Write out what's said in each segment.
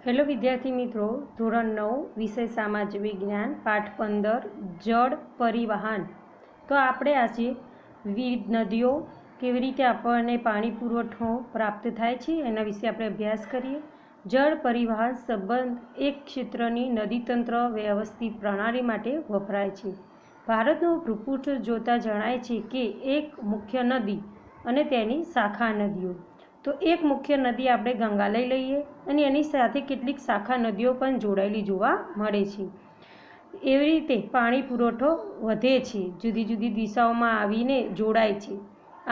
Hello વિદ્યાર્થી મિત્રો, ધોરણ 9 વિષય સામાજિક વિજ્ઞાન પાઠ 15 જળ પરિવહન. તો આપણે આજે વિવિધ નદીઓ કેવી રીતે આપણને પાણી પુરવઠો પ્રાપ્ત થાય છે એના વિશે આપણે અભ્યાસ કરીએ. જળ પરિવહન સંબંધ એક ક્ષેત્રની નદીતંત્ર વ્યવસ્થિત પ્રણાલી માટે વપરાય છે. ભારતનો ભૂપૃષ્ઠ જોતાં જણાય છે કે એક મુખ્ય નદી અને તેની શાખા નદીઓ. તો એક મુખ્ય નદી આપણે ગંગા લઈ લઈએ અને એની સાથે કેટલીક શાખા નદીઓ પણ જોડાયેલી જોવા મળે છે. એવી રીતે પાણી પુરવઠો વધે છે, જુદી જુદી દિશાઓમાં આવીને જોડાય છે.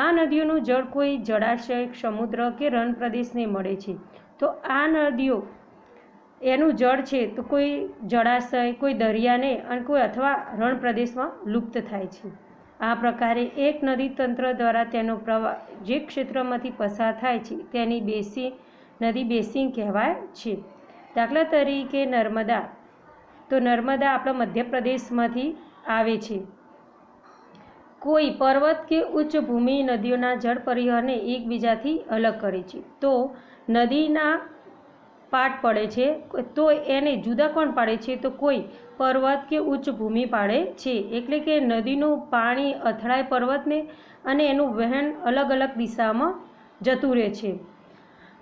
આ નદીઓનું જળ કોઈ જળાશય, સમુદ્ર કે રણ પ્રદેશને મળે છે. તો આ નદીઓ એનું જળ છે તો કોઈ જળાશય, કોઈ દરિયાને અને કોઈ અથવા રણ પ્રદેશમાં લુપ્ત થાય છે. આ પ્રકારે એક નદી તંત્ર દ્વારા તેનો પ્રવાહ જે ક્ષેત્રમાંથી પસાર થાય છે તેની નદી બેસિન કહેવાય છે. દાખલા તરીકે નર્મદા. તો નર્મદા આપણા મધ્યપ્રદેશમાંથી આવે છે. કોઈ પર્વત કે ઉચ્ચ ભૂમિ નદીઓના જળ પરિવહનને એકબીજાથી અલગ કરે છે. તો નદીના પાટ પડે છે તો એને જુદા કોણ પાડે છે? તો કોઈ પર્વત કે ઉચ્ચ ભૂમિ પાડે છે. એટલે કે નદીનું પાણી અથડાય પર્વતને અને એનું વહેણ અલગ અલગ દિશામાં જતું રહે છે.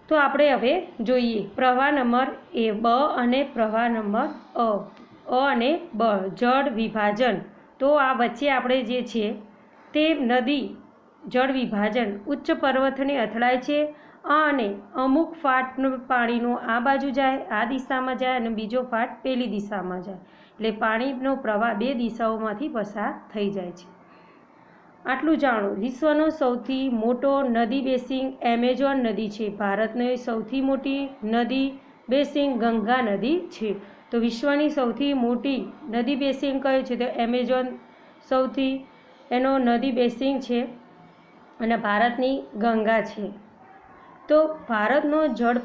તો આપણે હવે જોઈએ પ્રવાહ નંબર બ અને પ્રવાહ નંબર અ અને બ, જળ વિભાજન. તો આ વચ્ચે આપણે જે છે તે નદી જળ વિભાજન ઉચ્ચ પર્વતને અથડાય છે અને અમુક ફાટનું પાણીનું આ બાજુ જાય, આ દિશામાં જાય અને બીજો ફાટ પેલી દિશામાં જાય. એટલે પાણીનો પ્રવાહ બે દિશાઓમાંથી પસાર થઈ જાય છે. આટલું જાણો. વિશ્વનો સૌથી મોટો નદી બેસિન એમેઝોન નદી છે. ભારતની સૌથી મોટી નદી બેસિન ગંગા નદી છે. તો વિશ્વની સૌથી મોટી નદી બેસિન કયો છે? તો એમેઝોન સૌથી એનો નદી બેસિન છે અને ભારતની ગંગા છે. તો ભારતનો જળ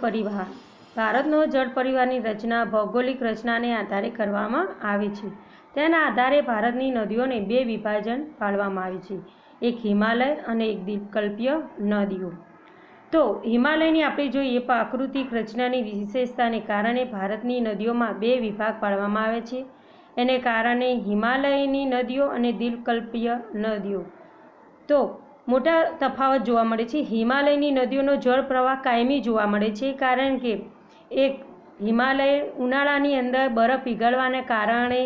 પરિવહનની રચના ભૌગોલિક રચનાને આધારે કરવામાં આવે છે. તેના આધારે ભારતની નદીઓને બે વિભાજન પાડવામાં આવે છે, એક હિમાલય અને એક દ્વીપકલ્પીય નદીઓ. તો હિમાલયની આપણે જોઈએ પ્રાકૃતિક રચનાની વિશેષતાને કારણે ભારતની નદીઓમાં બે વિભાગ પાડવામાં આવે છે. એને કારણે હિમાલયની નદીઓ અને દ્વીપકલ્પીય નદીઓ. તો મોટા તફાવત જોવા મળે છે. હિમાલયની નદીઓનો જળ પ્રવાહ કાયમી જોવા મળે છે, કારણ કે એક હિમાલય ઉનાળાની અંદર બરફ પીગળવાના કારણે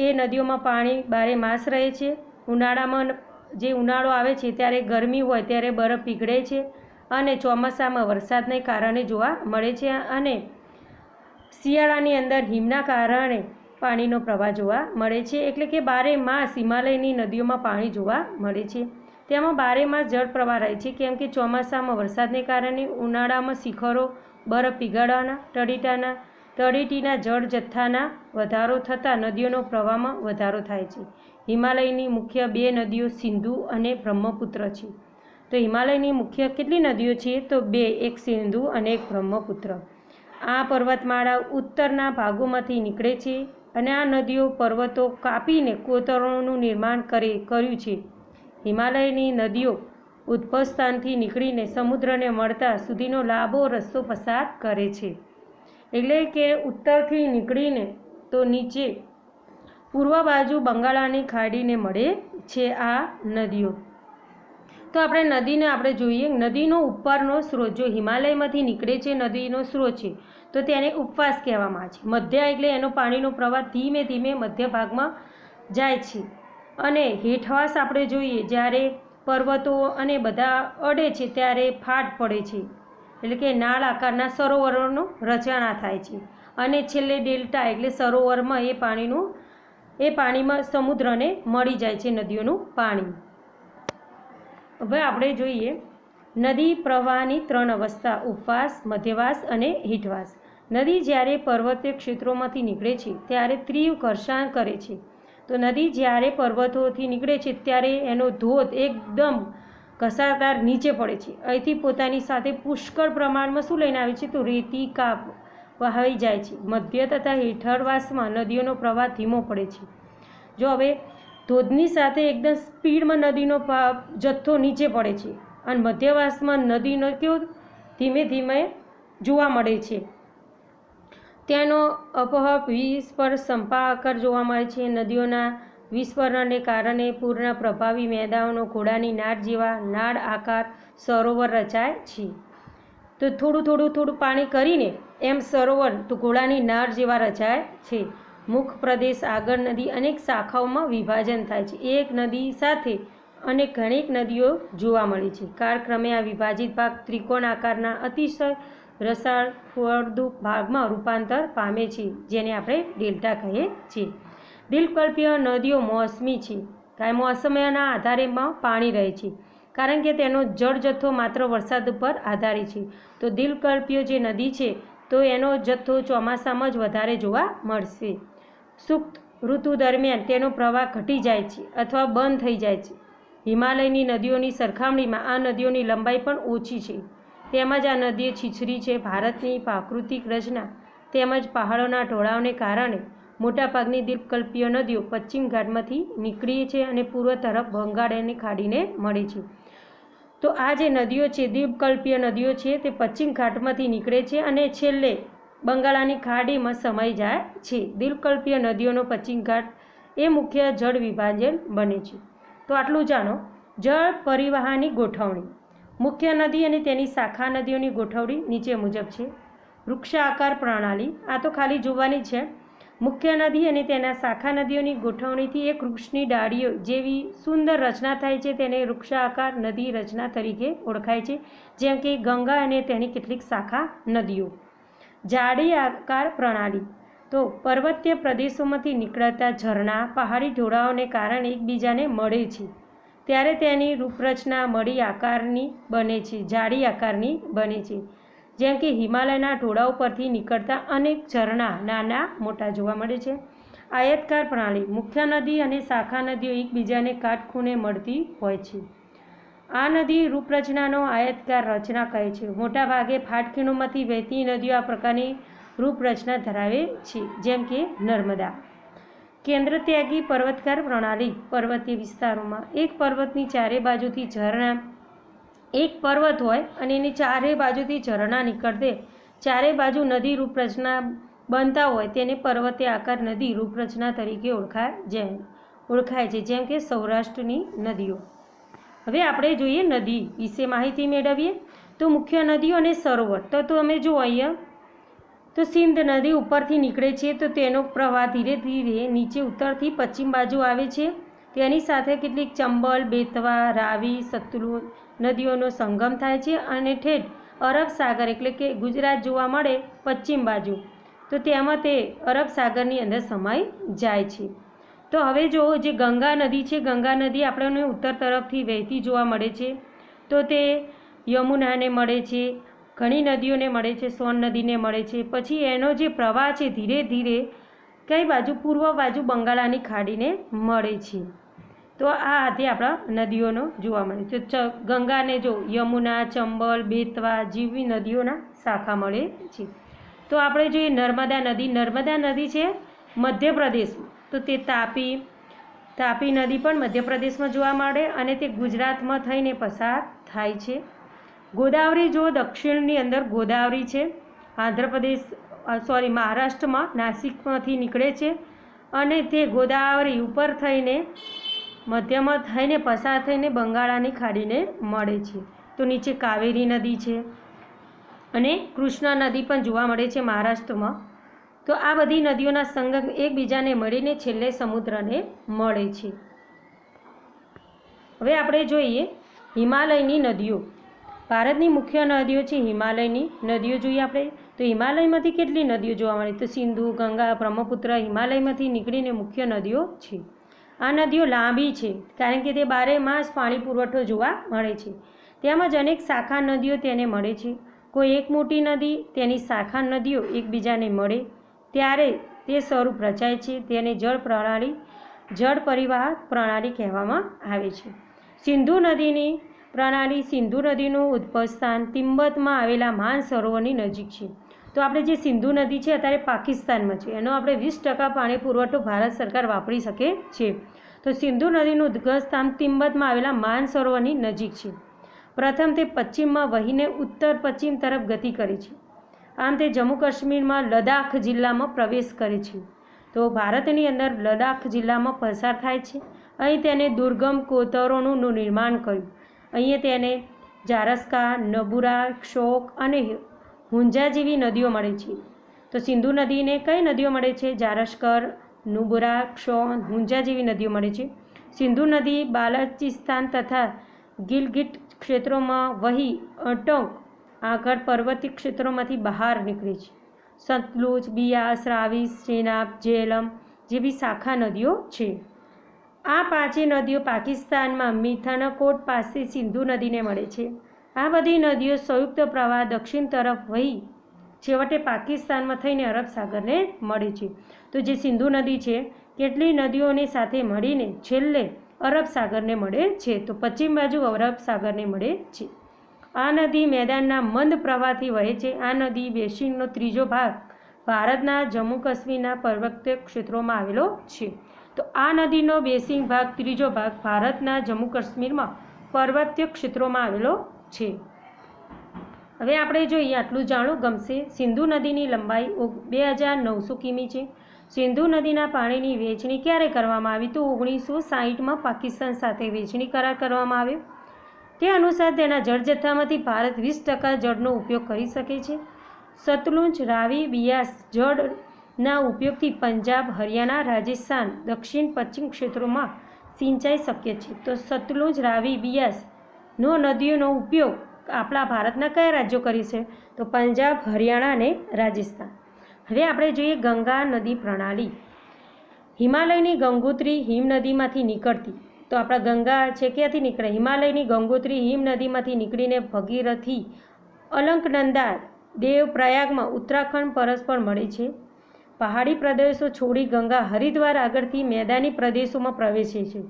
એ નદીઓમાં પાણી બારે માસ રહે છે. ઉનાળામાં જે ઉનાળો આવે છે ત્યારે ગરમી હોય ત્યારે બરફ પીગળે છે અને ચોમાસામાં વરસાદને કારણે જોવા મળે છે અને શિયાળાની અંદર હિમના કારણે પાણીનો પ્રવાહ જોવા મળે છે. એટલે કે બારે માસ હિમાલયની નદીઓમાં પાણી જોવા મળે છે. તેમાં બારે માસ જળ પ્રવાહ રહે છે, કેમ કે ચોમાસામાં વરસાદને કારણે, ઉનાળામાં શિખરો બરફ પીગળવાના, તળેટીના જળ જથ્થાના વધારો થતાં નદીઓનો પ્રવાહમાં વધારો થાય છે. હિમાલયની મુખ્ય બે નદીઓ સિંધુ અને બ્રહ્મપુત્ર છે. તો હિમાલયની મુખ્ય કેટલી નદીઓ છે? તો બે, એક સિંધુ અને એક બ્રહ્મપુત્ર. આ પર્વતમાળા ઉત્તરના ભાગોમાંથી નીકળે છે અને આ નદીઓ પર્વતો કાપીને કોતરોનું નિર્માણ કર્યું છે. હિમાલયની નદીઓ ઉદ્ભવ સ્થાનથી નીકળીને સમુદ્રને મળતા સુધીનો લાંબો રસ્તો પસાર કરે છે. એટલે કે ઉત્તરથી નીકળીને તો નીચે પૂર્વ બાજુ બંગાળાની ખાડીને મળે છે આ નદીઓ. તો આપણે જોઈએ નદીનો ઉપરનો સ્ત્રોત. જો હિમાલયમાંથી નીકળે છે નદીનો સ્ત્રોત છે તો તેને ઉપવાસ કહેવામાં આવે છે. મધ્ય એટલે એનો પાણીનો પ્રવાહ ધીમે ધીમે મધ્ય ભાગમાં જાય છે અને હેઠવાસ આપણે જોઈએ જ્યારે પર્વતો અને બધા અડે છે ત્યારે ફાટ પડે છે, એટલે કે નાળ આકારના સરોવરોનું રચના થાય છે અને છેલ્લે ડેલ્ટા એટલે સરોવરમાં એ પાણીમાં સમુદ્રને મળી જાય છે નદીઓનું પાણી. હવે આપણે જોઈએ નદી પ્રવાહની ત્રણ અવસ્થા: ઉપવાસ, મધ્યવાસ અને હેઠવાસ. નદી જ્યારે પર્વતીય ક્ષેત્રોમાંથી નીકળે છે ત્યારે તીવ્ર ઘર્ષણ કરે છે. તો નદી જ્યારે પર્વતોથી નીકળે છે ત્યારે એનો ધોધ એકદમ ઘસાદાર નીચે પડે છે. અહીંથી પોતાની સાથે પુષ્કળ પ્રમાણમાં શું લઈને આવે છે? તો રેતી કાપ વહાવી જાય છે. મધ્ય તથા હેઠળવાસમાં નદીઓનો પ્રવાહ ધીમો પડે છે. જો હવે ધોધની સાથે એકદમ સ્પીડમાં નદીનો જથ્થો નીચે પડે છે અને મધ્યવાસમાં નદીનો કેવો ધીમે ધીમે જોવા મળે છે. તેનો અપહપ વિસ્ફર સંપાકાર જોવા મળે છે. નદીઓના વિસ્ફરણને કારણે પૂરના પ્રભાવી મેદાનો ઘોડાની નાળ જેવા નાળ આકાર સરોવર રચાય છે. તો થોડું પાણી કરીને એમ સરોવર તો ઘોડાની નાળ જેવા રચાય છે. મુખ પ્રદેશ આગળ નદી અનેક શાખાઓમાં વિભાજન થાય છે. એક નદી સાથે અને ઘણી નદીઓ જોવા મળે છે. કાળક્રમે આ વિભાજિત ભાગ ત્રિકોણ આકારના અતિશય રસાળ ફળદ્રુપ ભાગમાં રૂપાંતર પામે છે, જેને આપણે ડેલ્ટા કહીએ છીએ. દ્વીપકલ્પીય નદીઓ મોસમી છે, કારણ મોસમના આધારે પાણી રહે છે, કારણ કે તેનો જળ જથ્થો માત્ર વરસાદ ઉપર આધારિત છે. તો દ્વીપકલ્પીય જે નદી છે તો એનો જથ્થો ચોમાસામાં જ વધારે જોવા મળશે. શુષ્ક ઋતુ દરમિયાન તેનો પ્રવાહ ઘટી જાય છે અથવા બંધ થઈ જાય છે. હિમાલયની નદીઓની સરખામણીમાં આ નદીઓની લંબાઈ પણ ઓછી છે. તેમજ આ નદી છીછરી છે. ભારતની પ્રાકૃતિક રચના તેમજ પહાડોના ઢોળાવને કારણે મોટાભાગની દ્વીપકલ્પીય નદીઓ પશ્ચિમ ઘાટમાંથી નીકળી છે અને પૂર્વ તરફ બંગાળની ખાડીને મળે છે. તો આ જે નદીઓ છે દ્વીપકલ્પીય નદીઓ છે તે પશ્ચિમ ઘાટમાંથી નીકળે છે અને છેલ્લે બંગાળની ખાડીમાં સમાઈ જાય છે. દ્વીપકલ્પીય નદીઓનો પશ્ચિમ ઘાટ એ મુખ્ય જળ વિભાજન બને છે. તો આટલું જાણો. જળ પરિવહનની ગોઠવણી. મુખ્ય નદી અને તેની શાખા નદીઓની ગોઠવણી નીચે મુજબ છે. વૃક્ષાકાર પ્રણાલી, આ તો ખાલી જોવાની છે. મુખ્ય નદી અને તેના શાખા નદીઓની ગોઠવણીથી એક વૃક્ષની ડાળીઓ જેવી સુંદર રચના થાય છે, તેને વૃક્ષાકાર નદી રચના તરીકે ઓળખાય છે, જેમ કે ગંગા અને તેની કેટલીક શાખા નદીઓ. જાડી આકાર પ્રણાલી, તો પર્વતીય પ્રદેશોમાંથી નીકળતા ઝરણા પહાડી ઢોળાવને કારણે એકબીજાને મળે છે, ત્યારે તેની રૂપરચના મળી આકારની બને છે, જાડી આકારની બને છે. જેમ કે હિમાલયના ઢોળાવ પરથી નીકળતા અનેક ઝરણા નાના મોટા જોવા મળે છે. આયતકાર પ્રણાલી, મુખ્ય નદી અને શાખા નદીઓ એકબીજાને કાટખૂણે મળતી હોય છે. આ નદી રૂપરચનાનો આયતકાર રચના કહે છે. મોટાભાગે ફાટખીણોમાંથી વહેતી નદીઓ આ પ્રકારની રૂપરચના ધરાવે છે, જેમ કે નર્મદા. કેન્દ્રત્યાગી પર્વતકાર પ્રણાલી, પર્વતીય વિસ્તારોમાં એક પર્વતની ચારે બાજુથી ઝરણા, એક પર્વત હોય અને એની ચારે બાજુથી ઝરણા નીકળતે ચારે બાજુ નદી રૂપરચના બનતા હોય તેને પર્વતીય આકાર નદી રૂપરચના તરીકે ઓળખાય છે, જેમ કે સૌરાષ્ટ્રની નદીઓ. હવે આપણે જોઈએ નદી વિશે માહિતી મેળવીએ. તો મુખ્ય નદીઓ અને સરોવર, તો તમે જુઓ અહીંયા તો સિંધ નદી ઉપરથી નીકળે છે, તો તેનો પ્રવાહ ધીરે ધીરે નીચે ઉત્તરથી પશ્ચિમ બાજુ આવે છે. તેની સાથે કેટલીક ચંબલ, બેતવા, રાવી, સતલુજ નદીઓનો સંગમ થાય છે અને ઠેઠ અરબ સાગર એટલે કે ગુજરાત જોવા મળે પશ્ચિમ બાજુ, તો તેમાં તે અરબ સાગરની અંદર સમાઈ જાય છે. તો હવે જો જે ગંગા નદી છે, ગંગા નદી આપણને ઉત્તર તરફથી વહેતી જોવા મળે છે, તો તે યમુનાને મળે છે, ઘણી નદીઓને મળે છે, સોન નદીને મળે છે. પછી એનો જે પ્રવાહ છે ધીરે ધીરે કઈ બાજુ, પૂર્વ બાજુ બંગાળની ખાડીને મળે છે. તો આ હતી આપણા નદીઓનો જોવા મળે છે. ગંગાને જો યમુના, ચંબલ, બેતવા જેવી નદીઓના શાખા મળે છે. તો આપણે જોઈએ નર્મદા નદી. નર્મદા નદી છે મધ્યપ્રદેશમાં, તો તે તાપી નદી પણ મધ્યપ્રદેશમાં જોવા મળે અને તે ગુજરાતમાં થઈને પસાર થાય છે. ગોદાવરી જો દક્ષિણની અંદર ગોદાવરી છે, મહારાષ્ટ્રમાં નાસિકમાંથી નીકળે છે અને તે ગોદાવરી ઉપર થઈને મધ્યમાં થઈને પસાર થઈને બંગાળની ખાડીને મળે છે. તો નીચે કાવેરી નદી છે અને કૃષ્ણા નદી પણ જોવા મળે છે મહારાષ્ટ્રમાં. તો આ બધી નદીઓના સંગમ એકબીજાને મળીને છેલ્લે સમુદ્રને મળે છે. હવે આપણે જોઈએ હિમાલયની નદીઓ. ભારતની મુખ્ય નદીઓ છે હિમાલયની નદીઓ. જોઈએ આપણે તો હિમાલયમાંથી કેટલી નદીઓ જોવા મળે, તો સિંધુ, ગંગા, બ્રહ્મપુત્ર હિમાલયમાંથી નીકળીને મુખ્ય નદીઓ છે. આ નદીઓ લાંબી છે કારણ કે તે 12 માસ પાણી પુરવઠો જોવા મળે છે. તેમજ અનેક શાખા નદીઓ તેને મળે છે. કોઈ એક મોટી નદી તેની શાખા નદીઓ એકબીજાને મળે ત્યારે તે સ્વરૂપ રચાય છે. તેને જળ પરિવાહક પ્રણાલી કહેવામાં આવે છે. સિંધુ નદીની પ્રણાલી, સિંધુ નદીનું ઉદ્ભવ સ્થાન તિબ્બતમાં આવેલા માનસરોવરની નજીક છે. તો આપણે જે સિંધુ નદી છે અત્યારે પાકિસ્તાનમાં છે, એનો આપણે 20% પાણી પુરવઠો ભારત સરકાર વાપરી શકે છે. તો સિંધુ નદીનું ઉદ્ગમ સ્થાન તિબ્બતમાં આવેલા માનસરોવરની નજીક છે. પ્રથમ તે પશ્ચિમમાં વહીને ઉત્તર પશ્ચિમ તરફ ગતિ કરે છે. આમ તે જમ્મુ કાશ્મીરમાં લદ્દાખ જિલ્લામાં પ્રવેશ કરે છે. તો ભારતની અંદર લદ્દાખ જિલ્લામાં પસાર થાય છે. અહીં તેને દુર્ગમ કોતરોનું નિર્માણ કર્યું. અહીંયા તેને જારસ્કા, નબુરા, શોક અને હુંજા જેવી નદીઓ મળે છે. તો સિંધુ નદીને કઈ નદીઓ મળે છે? જારસ્કર, નુબુરા, ક્ષોન, હુંજા જેવી નદીઓ મળે છે. સિંધુ નદી બાલુચિસ્તાન તથા ગિલગિટ ક્ષેત્રોમાં વહી અટક આગળ પર્વતીય ક્ષેત્રોમાંથી બહાર નીકળે છે. સતલુજ, બિયાસ, રાવી, ચેનાબ, ઝેલમ જેવી શાખા નદીઓ છે. આ પાંચેય નદીઓ પાકિસ્તાનમાં મિઠાનકોટ પાસે સિંધુ નદીને મળે છે. આ બધી નદીઓ સંયુક્ત પ્રવાહ દક્ષિણ તરફ વહી છેવટે પાકિસ્તાનમાં થઈને અરબ સાગરને મળે છે. તો જે સિંધુ નદી છે કેટલી નદીઓની સાથે મળીને છેલ્લે અરબ સાગરને મળે છે. તો પશ્ચિમ બાજુ અરબ સાગરને મળે છે. આ નદી મેદાનના મંદ પ્રવાહથી વહે છે. આ નદી બેસિનનો ત્રીજો ભાગ ભારતના જમ્મુ કાશ્મીરના પર્વતીય ક્ષેત્રોમાં આવેલો છે. તો આ નદીનો બેસિન ભાગ ત્રીજો ભાગ ભારતના જમ્મુ કાશ્મીરમાં પર્વતીય ક્ષેત્રોમાં આવેલો છે. હવે આપણે જોઈએ, આટલું જાણવું ગમશે. સિંધુ નદીની લંબાઈ 2900 કિમી છે. સિંધુ નદીના પાણીની વહેંચણી ક્યારે કરવામાં આવી? તો 1960માં પાકિસ્તાન સાથે વહેંચણી કરાર કરવામાં આવ્યો. તે અનુસાર તેના જળજથ્થામાંથી ભારત 20% જળનો ઉપયોગ કરી શકે છે. સતલુજ, રાવી, બિયાસ જળના ઉપયોગથી પંજાબ, હરિયાણા, રાજસ્થાન, દક્ષિણ પશ્ચિમ ક્ષેત્રોમાં સિંચાઈ શક્ય છે. તો સતલુજ, રાવી, બિયાસનો નદીઓનો ઉપયોગ આપણા ભારતના કયા રાજ્યો કરી છે? તો પંજાબ, હરિયાણા અને રાજસ્થાન. હવે આપણે જોઈએ ગંગા નદી પ્રણાલી. હિમાલયની ગંગોત્રી હિમનદીમાંથી નીકળતી. તો આપણા ગંગા છે ક્યાંથી નીકળે? હિમાલયની ગંગોત્રી હિમનદીમાંથી નીકળીને ભગીરથી, અલકનંદા, દેવપ્રયાગમાં ઉત્તરાખંડ પરસ્પર મળે છે. પહાડી પ્રદેશો છોડી ગંગા હરિદ્વાર આગળથી મેદાની પ્રદેશોમાં પ્રવેશે છે.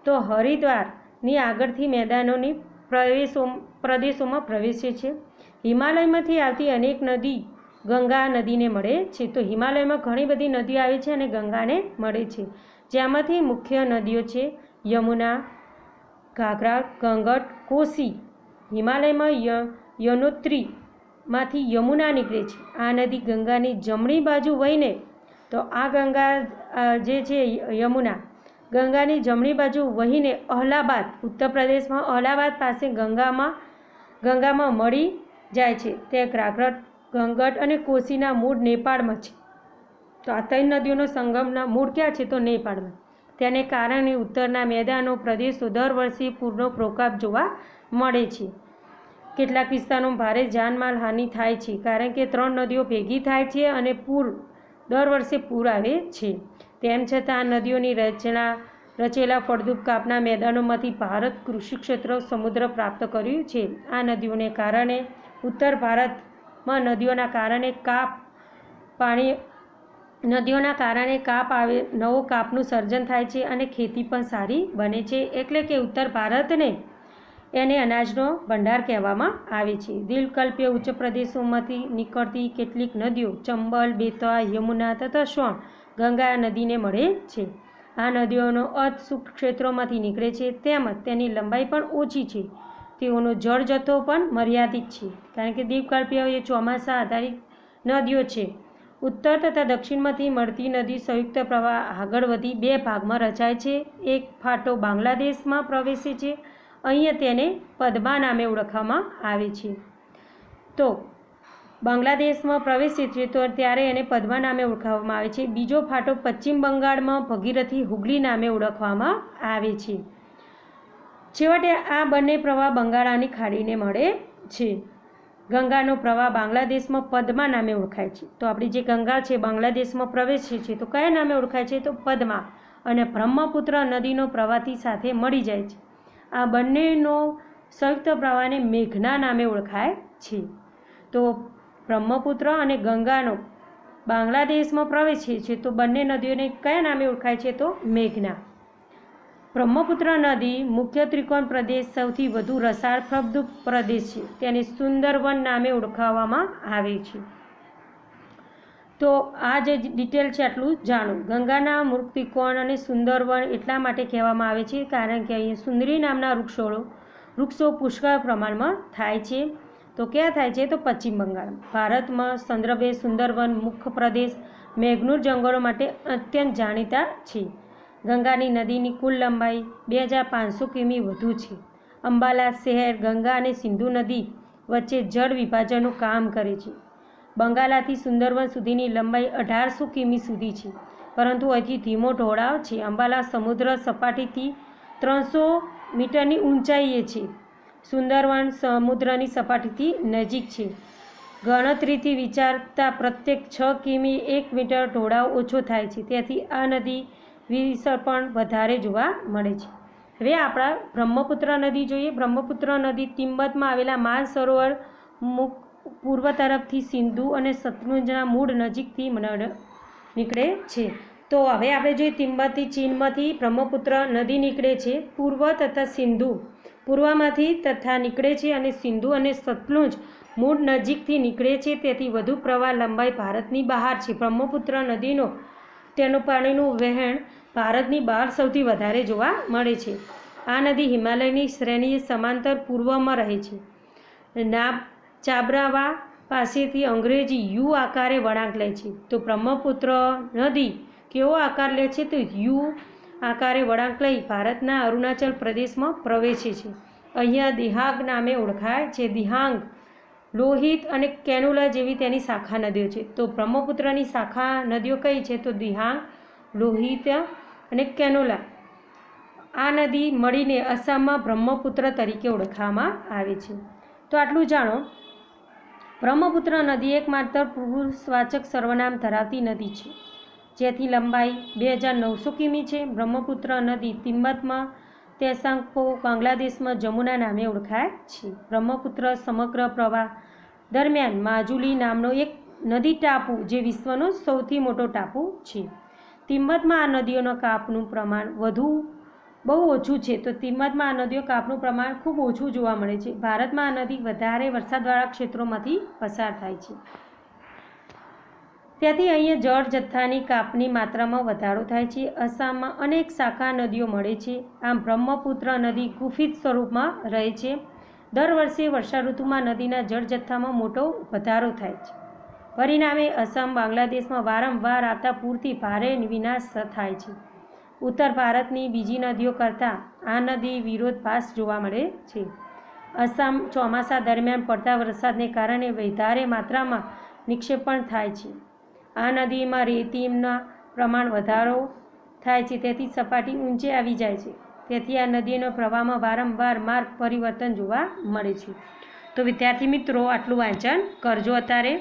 તો હરિદ્વારની આગળથી મેદાનોની પ્રદેશોમાં પ્રવેશે છે. હિમાલયમાંથી આવતી અનેક નદી ગંગા નદીને મળે છે. તો હિમાલયમાં ઘણી બધી નદીઓ આવે છે અને ગંગાને મળે છે. જેમાંથી મુખ્ય નદીઓ છે યમુના, ઘાઘરા, ગંગટ, કોસી. હિમાલયમાં યનોત્રીમાંથી યમુના નીકળે છે. આ નદી ગંગાની જમણી બાજુ વહીને, તો આ ગંગા જે છે યમુના ગંગાની જમણી બાજુ વહીને અલ્હાબાદ, ઉત્તર પ્રદેશમાં અલ્હાબાદ પાસે ગંગામાં મળી જાય છે. તે ઘાઘરા, ગંગટ અને કોસીના મૂળ નેપાળમાં છે. તો આ ત્રણ નદીઓનો સંગમના મૂળ ક્યાં છે? તો નેપાળમાં. તેને કારણે ઉત્તરના મેદાનો પ્રદેશો દર વર્ષે પૂરનો પ્રકોપ જોવા મળે છે. કેટલાક વિસ્તારોમાં ભારે જાનમાલ હાનિ થાય છે, કારણ કે ત્રણ નદીઓ ભેગી થાય છે અને દર વર્ષે પૂર આવે છે. તેમ છતાં આ નદીઓની રચેલા ફળદ્રુપ કાપના મેદાનોમાંથી ભારત કૃષિ ક્ષેત્ર સમુદ્ર પ્રાપ્ત કર્યું છે. આ નદીઓને કારણે ઉત્તર ભારતમાં નદીઓના કારણે કાપ આવે, નવો કાપનું સર્જન થાય છે અને ખેતી પણ સારી બને છે. એટલે કે ઉત્તર ભારતને એને અનાજનો ભંડાર કહેવામાં આવે છે. દ્વીપકલ્પીય ઉચ્ચ પ્રદેશોમાંથી નીકળતી કેટલીક નદીઓ ચંબલ, બેતવા, યમુના તથા સોન ગંગા નદીને મળે છે. આ નદીઓનો અર્થ શુષ્ક ક્ષેત્રોમાંથી નીકળે છે, તેમજ તેની લંબાઈ પણ ઓછી છે. તેઓનો જળ જથ્થો પણ મર્યાદિત છે, કારણ કે દ્વીપકલ્પીય એ ચોમાસા આધારિત નદીઓ છે. ઉત્તર તથા દક્ષિણમાંથી મળતી નદી સંયુક્ત પ્રવાહ આગળ વધી બે ભાગમાં રચાય છે. એક ફાટો બાંગ્લાદેશમાં પ્રવેશે છે. અહીંયા તેને પદ્મા નામે ઓળખવામાં આવે છે. તો બાંગ્લાદેશમાં પ્રવેશે છે તો ત્યારે એને પદ્મા નામે ઓળખવામાં આવે છે. બીજો ફાટો પશ્ચિમ બંગાળમાં ભગીરથી હુગલી નામે ઓળખવામાં આવે છે. છેવટે આ બંને પ્રવાહ બંગાળાની ખાડીને મળે છે. ગંગાનો પ્રવાહ બાંગ્લાદેશમાં પદ્મા નામે ઓળખાય છે. તો આપણી જે ગંગા છે બાંગ્લાદેશમાં પ્રવેશે છે તો કયા નામે ઓળખાય છે? તો પદ્મા. અને બ્રહ્મપુત્ર નદીનો પ્રવાહથી સાથે મળી જાય છે. આ બંનેનો સંયુક્ત પ્રવાહને મેઘના નામે ઓળખાય છે. તો બ્રહ્મપુત્ર અને ગંગાનો બાંગ્લાદેશમાં પ્રવેશે છે તો બંને નદીઓને કયા નામે ઓળખાય છે? તો મેઘના. બ્રહ્મપુત્ર નદી મુખ્ય ત્રિકોણ પ્રદેશ સૌથી વધુ રસાળ ફળદ્રુપ પ્રદેશ છે. તેને સુંદરવન નામે ઓળખવામાં આવે છે. તો આ જે ડિટેલ છે આટલું જાણો. ગંગાના મુખ્ય ત્રિકોણ અને સુંદરવન એટલા માટે કહેવામાં આવે છે કારણ કે અહીં સુંદરી નામના વૃક્ષો પુષ્કળ પ્રમાણમાં થાય છે. તો ક્યાં થાય છે? તો પશ્ચિમ બંગાળ. ભારતમાં સુંદરબન મુખ્ય પ્રદેશ મેઘનૂર જંગલો માટે અત્યંત જાણીતા છે. ગંગાની નદીની કુલ લંબાઈ 2500 કિમી વધુ છે. અંબાલા શહેર ગંગા અને સિંધુ નદી વચ્ચે જળ વિભાજનનું કામ કરે છે. બંગાલાથી સુંદરબન સુધીની લંબાઈ 1800 કિમી સુધી છે, પરંતુ અહીંથી ધીમો ઢોળાવ છે. અંબાલા સમુદ્ર સપાટીથી 300 મીટરની ઊંચાઈએ છે. સુંદરબન સમુદ્રની સપાટીથી નજીક છે. ગણતરીથી વિચારતા પ્રત્યેક 6 કિમી 1 મીટર ઢોળાવ ઓછો થાય છે. તેથી આ નદી વિસર પણ વધારે જોવા મળે છે. હવે આપણા બ્રહ્મપુત્ર નદી જોઈએ. બ્રહ્મપુત્ર નદી તિબ્બતમાં આવેલા માનસરોવર પૂર્વ તરફથી સિંધુ અને સતલુજના મૂળ નજીકથી નીકળે છે. તો હવે આપણે જોઈએ તિબ્બતથી ચીનમાંથી બ્રહ્મપુત્ર નદી નીકળે છે પૂર્વ તથા સિંધુ પૂર્વમાંથી તથા નીકળે છે અને સિંધુ અને સતલુજ મૂળ નજીકથી નીકળે છે. તેથી વધુ પ્રવાહ લંબાઈ ભારતની બહાર છે. બ્રહ્મપુત્ર નદીનો તેનું પાણીનું વહેણ ભારતની બહાર સૌથી વધારે જોવા મળે છે. આ નદી હિમાલયની શ્રેણીએ સમાંતર પૂર્વમાં રહે છે. નાબ ચાબરાવા પાસેથી અંગ્રેજી યુ આકારે વળાંક લે છે. તો બ્રહ્મપુત્ર નદી કેવો આકાર લે છે? તો યુ આકારે વળાંક લઈ ભારતના અરુણાચલ પ્રદેશમાં પ્રવેશે છે. અહીંયા દિહાંગ નામે ઓળખાય છે. દિહાંગ, લોહિત અને કેનુલા જેવી તેની શાખા નદીઓ છે. તો બ્રહ્મપુત્રની શાખા નદીઓ કઈ છે? તો દિહાંગ, લોહિત અને કેનુલા. આ નદી મળીને આસામમાં બ્રહ્મપુત્ર તરીકે ઓળખવામાં આવે છે. તો આટલું જાણો. બ્રહ્મપુત્ર નદી એકમાત્ર પુરુષવાચક સર્વનામ ધરાવતી નદી છે, જેથી લંબાઈ 2900 કિમી છે. બ્રહ્મપુત્ર નદી તિબ્બતમાં તેસાંગપો, બાંગ્લાદેશમાં જમુના નામે ઓળખાય છે. બ્રહ્મપુત્ર સમગ્ર પ્રવાહ દરમિયાન માજુલી નામનો એક નદી ટાપુ, જે વિશ્વનો સૌથી મોટો ટાપુ છે. તિબ્બતમાં આ નદીઓના કાપનું પ્રમાણ બહુ ઓછું છે. તો તિબ્બતમાં આ નદીઓ કાપનું પ્રમાણ ખૂબ ઓછું જોવા મળે છે. ભારતમાં આ નદી વધારે વરસાદવાળા ક્ષેત્રોમાંથી પસાર થાય છે. ત્યાંથી અહીંયા જળ જથ્થાની કાપની માત્રામાં વધારો થાય છે. આસામમાં અનેક શાખા નદીઓ મળે છે. આમ બ્રહ્મપુત્ર નદી ગુફિત સ્વરૂપમાં રહે છે. દર વર્ષે વર્ષા ઋતુમાં નદીના જળ જથ્થામાં મોટો વધારો થાય છે. પરિણામે આસામ, બાંગ્લાદેશમાં વારંવાર આવતા પૂરથી ભારે વિનાશ થાય છે. ઉત્તર ભારતની બીજી નદીઓ કરતાં આ નદી વિરોધાભાસ જોવા મળે છે. આસામ ચોમાસા દરમિયાન પડતા વરસાદને કારણે વધારે માત્રામાં નિક્ષેપણ થાય છે. આ નદીમાં રેતીના પ્રમાણ વધારો થાય છે, તેથી સપાટી ઊંચે આવી જાય છે. તેથી આ નદીનો પ્રવાહમાં વારંવાર માર્ગ પરિવર્તન જોવા મળે છે. તો વિદ્યાર્થી મિત્રો, આટલું વાંચન કરજો અત્યારે.